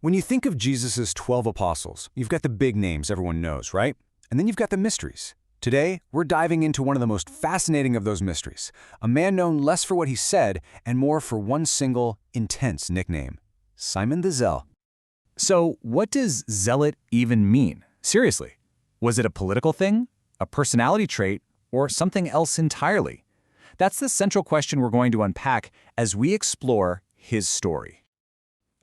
When you think of Jesus' 12 apostles, you've got the big names everyone knows, right? And then you've got the mysteries. Today, we're diving into one of the most fascinating of those mysteries, a man known less for what he said and more for one single, intense nickname, Simon the Zealot. So, what does zealot even mean? Seriously, was it a political thing, a personality trait, or something else entirely? That's the central question we're going to unpack as we explore his story.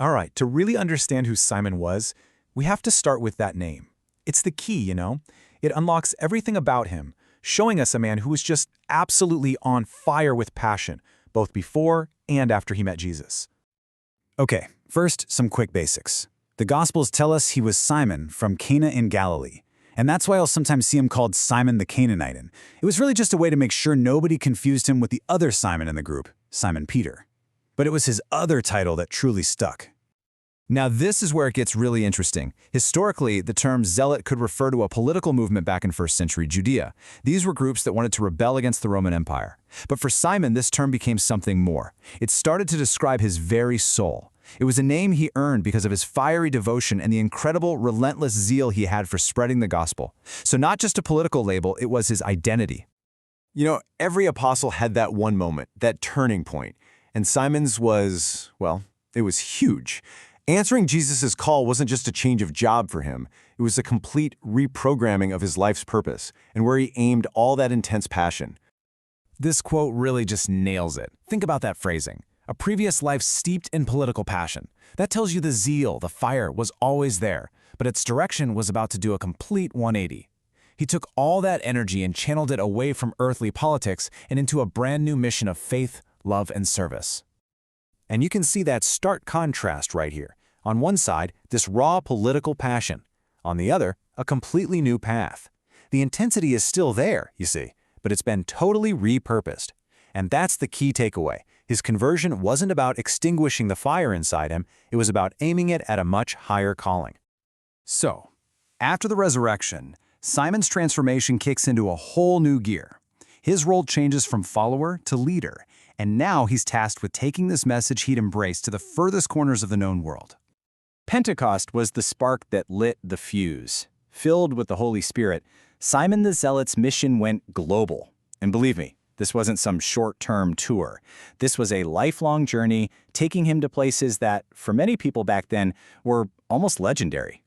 All right, to really understand who Simon was, we have to start with that name. It's the key, you know? It unlocks everything about him, showing us a man who was just absolutely on fire with passion, both before and after he met Jesus. Okay, first, some quick basics. The Gospels tell us he was Simon from Cana in Galilee, and that's why I'll sometimes see him called Simon the Canaanite. It was really just a way to make sure nobody confused him with the other Simon in the group, Simon Peter. But it was his other title that truly stuck. Now this is where it gets really interesting. Historically, the term zealot could refer to a political movement back in 1st century Judea. These were groups that wanted to rebel against the Roman Empire. But for Simon, this term became something more. It started to describe his very soul. It was a name he earned because of his fiery devotion and the incredible, relentless zeal he had for spreading the gospel. So not just a political label, it was his identity. You know, every apostle had that one moment, that turning point. And Simon's was, well, it was huge. Answering Jesus' call wasn't just a change of job for him. It was a complete reprogramming of his life's purpose and where he aimed all that intense passion. This quote really just nails it. Think about that phrasing. A previous life steeped in political passion. That tells you the zeal, the fire, was always there, but its direction was about to do a complete 180. He took all that energy and channeled it away from earthly politics and into a brand new mission of faith, love, and service. And you can see that stark contrast right here. On one side, this raw political passion. On the other, a completely new path. The intensity is still there, you see, but it's been totally repurposed. And that's the key takeaway. His conversion wasn't about extinguishing the fire inside him, it was about aiming it at a much higher calling. So, after the resurrection, Simon's transformation kicks into a whole new gear. His role changes from follower to leader, and now he's tasked with taking this message he'd embraced to the furthest corners of the known world. Pentecost was the spark that lit the fuse. Filled with the Holy Spirit, Simon the Zealot's mission went global. And believe me, this wasn't some short-term tour. This was a lifelong journey, taking him to places that, for many people back then, were almost legendary.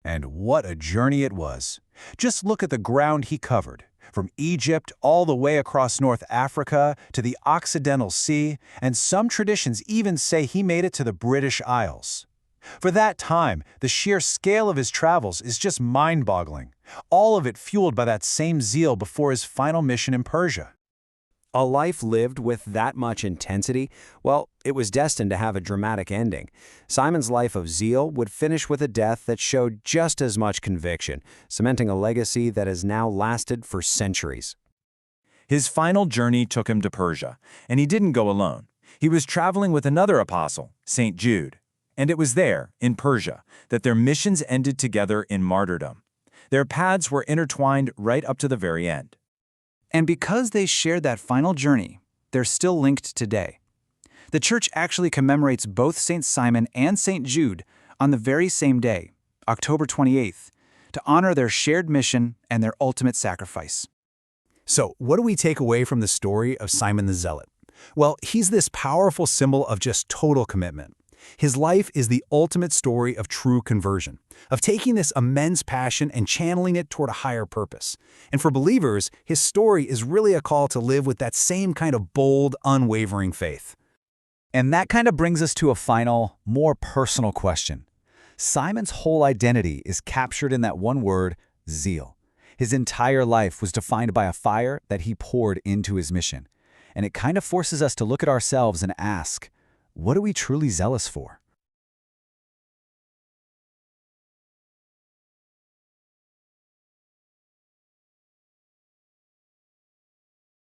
And what a journey it was. Just look at the ground he covered. From Egypt all the way across North Africa to the Occidental Sea, and some traditions even say he made it to the British Isles. For that time, the sheer scale of his travels is just mind-boggling, all of it fueled by that same zeal before his final mission in Persia. A life lived with that much intensity, well, it was destined to have a dramatic ending. Simon's life of zeal would finish with a death that showed just as much conviction, cementing a legacy that has now lasted for centuries. His final journey took him to Persia, and he didn't go alone. He was traveling with another apostle, St. Jude. And it was there, in Persia, that their missions ended together in martyrdom. Their paths were intertwined right up to the very end. And because they shared that final journey, they're still linked today. The Church actually commemorates both St. Simon and St. Jude on the very same day, October 28th, to honor their shared mission and their ultimate sacrifice. So, what do we take away from the story of Simon the Zealot? Well, he's this powerful symbol of just total commitment. His life is the ultimate story of true conversion, of taking this immense passion and channeling it toward a higher purpose. And for believers, his story is really a call to live with that same kind of bold, unwavering faith. And that kind of brings us to a final, more personal question. Simon's whole identity is captured in that one word, zeal. His entire life was defined by a fire that he poured into his mission. And it kind of forces us to look at ourselves and ask, what are we truly zealous for?